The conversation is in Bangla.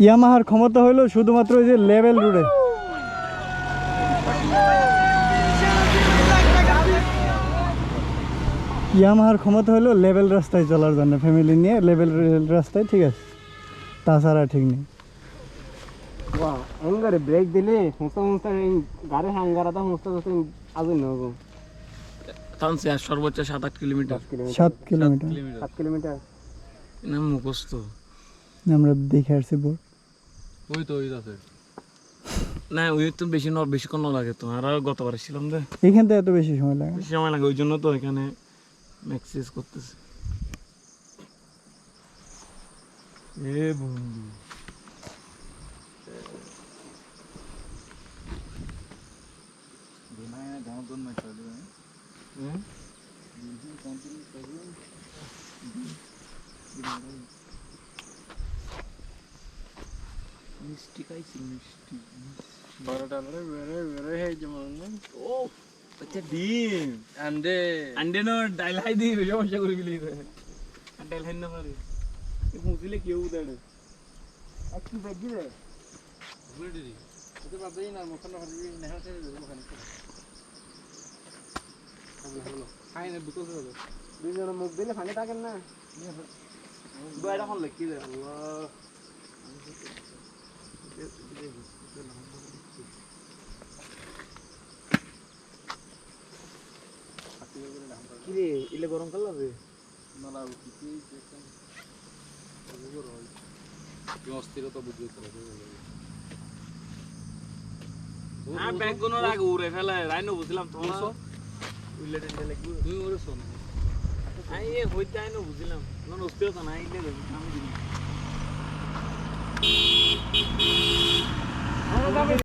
ইয়ামাহার ক্ষমতা হলো শুধুমাত্র ওই যে লেভেল রোডে। ইয়ামাহার ক্ষমতা হলো লেভেল রাস্তায় চলার জন্য, ফ্যামিলি নিয়ে লেভেল রাস্তায় ঠিক আছে, তাছাড়া ঠিক নেই। হ্যাঙ্গারে ব্রেক দিলে সমস্ত সমস্ত গাড়ি হ্যাঙ্গারাটা সমস্ত আজ নেব তানসে সর্বোচ্চ 7-8 কিলোমিটার। 7 কিলোমিটার 7 কিলোমিটার না মুখস্থ আমরা দেখে আসছি বোর্ড। ওই তো ওই আছে না, ওই তো বেশিক্ষণ না লাগে তো। আর গতবার ছিলাম যে এইখান থেকে এত বেশি সময় লাগে? বেশি সময় লাগে, ওই জন্য তো এখানে ম্যাক্সিস করতেছে। এ বন্ধু মিষ্টি খাইছি, মিষ্টি ও আচ্ছা ডিম আন্ডে না ডাইল হাই দি সমস্যা করে গেলি ডাইল হাই না পারে মুসিলে কেউ দেড়ে একটু ব্রেক দিলে এটা বাদেই না মোখান হারিয়ে না হাতে মোখান হলো খাই না বুঝতে হবে দুইজন মুখ দিলে ফানে থাকেন না দুইটা কোন লেখি দে আল্লাহ কিরে ইলে গরম কাল লাগে না না উঠি দেখেন ওগুলো হয় কি অস্থিরতা বুঝতে পারে আর ব্যাগ গুলো আগে উড়ে ফেলে রাইনো বুঝলাম তো উইলে টেন্ডে লাগবে তুই ওরে শোন আই এ হইতে আইনো বুঝলাম না অস্থিরতা নাই ইলে আমি দিই